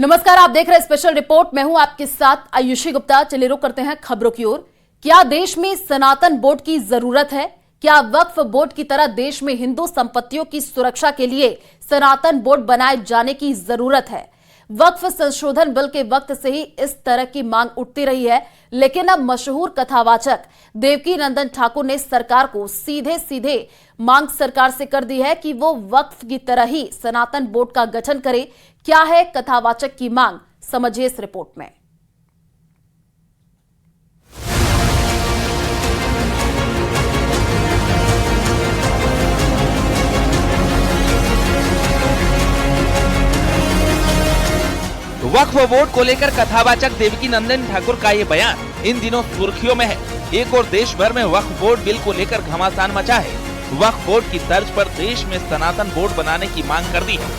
नमस्कार, आप देख रहे हैं स्पेशल रिपोर्ट। मैं हूं आपके साथ आयुषी गुप्ता। चलिए रुक करते हैं खबरों की ओर। क्या देश में सनातन बोर्ड की जरूरत है? क्या वक्फ बोर्ड की तरह देश में हिंदू संपत्तियों की सुरक्षा के लिए सनातन बोर्ड बनाए जाने की जरूरत है? वक्फ संशोधन बिल के वक्त से ही इस तरह की मांग उठती रही है, लेकिन अब मशहूर कथावाचक देवकी नंदन ठाकुर ने सरकार को सीधे सीधे मांग सरकार से कर दी है कि वो वक्फ की तरह ही सनातन बोर्ड का गठन करे। क्या है कथावाचक की मांग, समझिए इस रिपोर्ट में। वक्फ बोर्ड को लेकर कथावाचक देवकी नंदन ठाकुर का ये बयान इन दिनों सुर्खियों में है। एक और देश भर में वक्फ बोर्ड बिल को लेकर घमासान मचा है। वक्फ बोर्ड की तर्ज पर देश में सनातन बोर्ड बनाने की मांग कर दी है।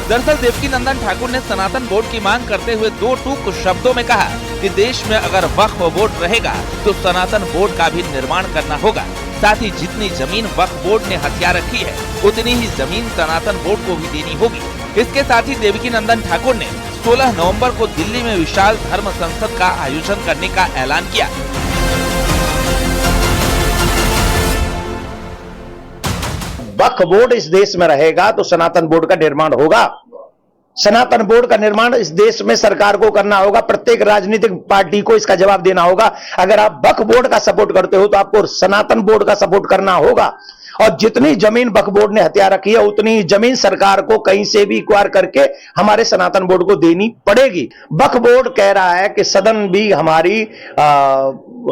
दरअसल देवकी नंदन ठाकुर ने सनातन बोर्ड की मांग करते हुए दो टूक शब्दों में कहा कि देश में अगर वक्फ बोर्ड रहेगा तो सनातन बोर्ड का भी निर्माण करना होगा। साथ ही जितनी जमीन वक्फ बोर्ड ने हथिया रखी है उतनी ही जमीन सनातन बोर्ड को भी देनी होगी। इसके साथ ही देवकी नंदन ठाकुर ने 16 नवंबर को दिल्ली में विशाल धर्म संसद का आयोजन करने का ऐलान किया। वक्फ बोर्ड इस देश में रहेगा तो सनातन बोर्ड का निर्माण होगा। सनातन बोर्ड का निर्माण इस देश में सरकार को करना होगा। प्रत्येक राजनीतिक पार्टी को इसका जवाब देना होगा। अगर आप वक्फ बोर्ड का सपोर्ट करते हो तो आपको सनातन बोर्ड का सपोर्ट करना होगा। और जितनी जमीन वक्फ बोर्ड ने हथिया रखी है उतनी जमीन सरकार को कहीं से भी एक्वायर करके हमारे सनातन बोर्ड को देनी पड़ेगी। वक्फ बोर्ड कह रहा है कि सदन भी हमारी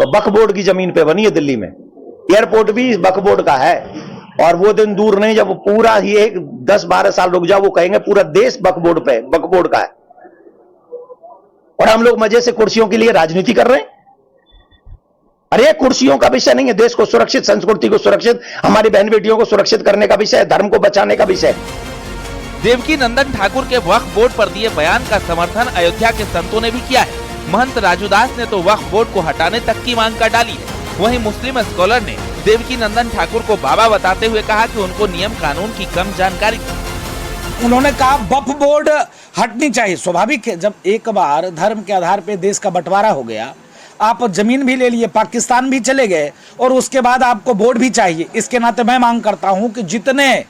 वक्फ बोर्ड की जमीन पे बनी है दिल्ली में। एयरपोर्ट भी वक्फ बोर्ड का है और वो दिन दूर नहीं जब पूरा ही एक 10-12 साल रुक जाओ वो कहेंगे पूरा देश वक्फ बोर्ड का है। और हम लोग मजे से कुर्सियों के लिए राजनीति कर रहे हैं। अरे कुर्सियों का विषय नहीं है, देश को सुरक्षित, संस्कृति को सुरक्षित, हमारी बहन बेटियों को सुरक्षित करने का विषय है, धर्म को बचाने का विषय है। देवकी नंदन ठाकुर के वक्फ बोर्ड पर दिए बयान का समर्थन अयोध्या के संतों ने भी किया है। महंत राजूदास ने तो वक्फ बोर्ड को हटाने तक की मांग कर डाली है। वहीं मुस्लिम स्कॉलर ने देवकी नंदन ठाकुर को बाबा बताते हुए कहा कि उनको नियम कानून की कम जानकारी थी। उन्होंने कहा वक्फ बोर्ड हटनी चाहिए। स्वाभाविक है, जब एक बार धर्म के आधार पे देश का बंटवारा हो गया, आप जमीन भी ले लिए, पाकिस्तान भी चले गए और उसके बाद आपको बोर्ड भी चाहिए। इसके नाते मैं मांग करता हूं कि जितने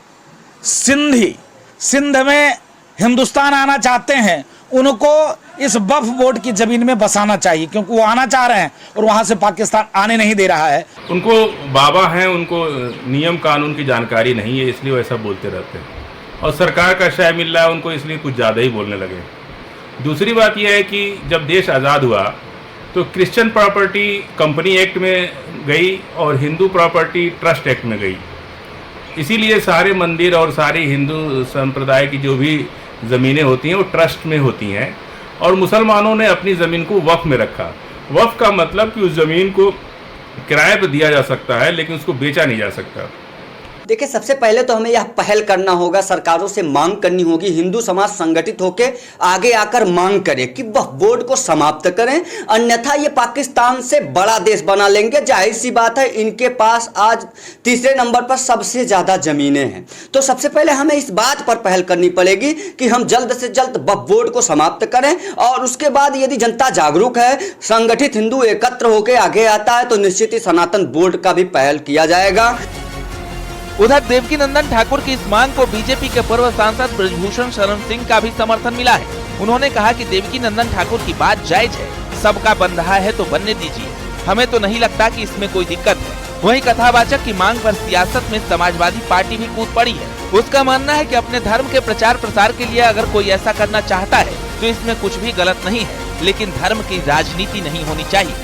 सिंधी सिंध में हिंदुस्तान आना चाहते हैं उनको इस वक्फ बोर्ड की जमीन में बसाना चाहिए, क्योंकि वो आना चाह रहे हैं और वहां से पाकिस्तान आने नहीं दे रहा है। उनको बाबा हैं, उनको नियम कानून की जानकारी नहीं है, इसलिए वो ऐसा बोलते रहते हैं और सरकार का श्रेय मिल रहा है उनको, इसलिए कुछ ज़्यादा ही बोलने लगे। दूसरी बात यह है कि जब देश आज़ाद हुआ तो क्रिश्चियन प्रॉपर्टी कंपनी एक्ट में गई और हिंदू प्रॉपर्टी ट्रस्ट एक्ट में गई। इसीलिए सारे मंदिर और सारी हिंदू संप्रदाय की जो भी ज़मीनें होती हैं वो ट्रस्ट में होती हैं और मुसलमानों ने अपनी ज़मीन को वक्फ में रखा। वक्फ का मतलब कि उस ज़मीन को किराए पर दिया जा सकता है लेकिन उसको बेचा नहीं जा सकता। देखिए, सबसे पहले तो हमें यह पहल करना होगा, सरकारों से मांग करनी होगी, हिंदू समाज संगठित होकर आगे आकर मांग करे कि वह बोर्ड को समाप्त करें, अन्यथा ये पाकिस्तान से बड़ा देश बना लेंगे। जाहिर सी बात है, इनके पास आज तीसरे नंबर पर सबसे ज़्यादा ज़मीनें हैं। तो सबसे पहले हमें इस बात पर पहल करनी पड़ेगी कि हम जल्द से जल्द वक्फ बोर्ड को समाप्त करें और उसके बाद यदि जनता जागरूक है, संगठित हिंदू एकत्र होकर आगे आता है तो निश्चित ही सनातन बोर्ड का भी पहल किया जाएगा। उधर देवकी नंदन ठाकुर की इस मांग को बीजेपी के पूर्व सांसद ब्रजभूषण शरण सिंह का भी समर्थन मिला है। उन्होंने कहा कि देवकी नंदन ठाकुर की बात जायज है, सबका बन रहा है तो बनने दीजिए, हमें तो नहीं लगता कि इसमें कोई दिक्कत है। वहीं कथावाचक की मांग पर सियासत में समाजवादी पार्टी भी कूद पड़ी है। उसका मानना है कि अपने धर्म के प्रचार प्रसार के लिए अगर कोई ऐसा करना चाहता है तो इसमें कुछ भी गलत नहीं है, लेकिन धर्म की राजनीति नहीं होनी चाहिए।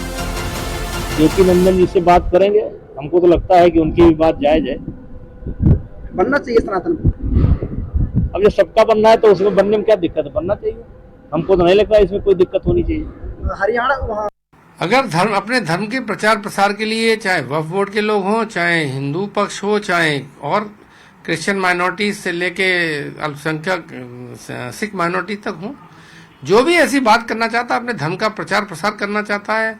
देवकी नंदन जी से बात करेंगे, हमको तो लगता है कि उनकी भी बात जायज है, बनना चाहिए सनातन। अब जो सबका बनना है तो उसमें बनने में क्या दिक्कत है, बनना चाहिए। हमको तो नहीं लगता इसमें कोई दिक्कत होनी चाहिए। हरियाणा वहाँ अगर धर्म अपने धर्म के प्रचार प्रसार के लिए चाहे वक्फ बोर्ड के लोग हों, चाहे हिंदू पक्ष हो, चाहे और क्रिश्चियन माइनॉरिटी से लेके अल्पसंख्यक सिख माइनॉरिटी तक हों, जो भी ऐसी बात करना चाहता है, अपने धर्म का प्रचार प्रसार करना चाहता है,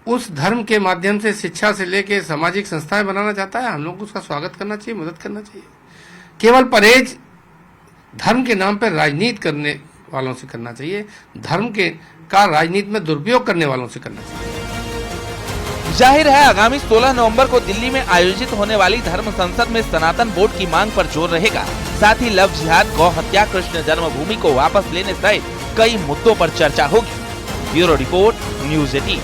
उस धर्म के माध्यम से शिक्षा से लेके सामाजिक संस्थाएं बनाना चाहता है, हम लोग को उसका स्वागत करना चाहिए, मदद करना चाहिए। केवल परहेज धर्म के नाम पर राजनीति करने वालों से करना चाहिए, धर्म के का राजनीति में दुरुपयोग करने वालों से करना चाहिए। जाहिर है आगामी 16 नवंबर को दिल्ली में आयोजित होने वाली धर्म संसद में सनातन बोर्ड की मांग पर जोर रहेगा। साथ ही लव जिहाद, गौ हत्या, कृष्ण जन्मभूमि को वापस लेने सहित कई मुद्दों पर चर्चा होगी। Bureau report, news 18।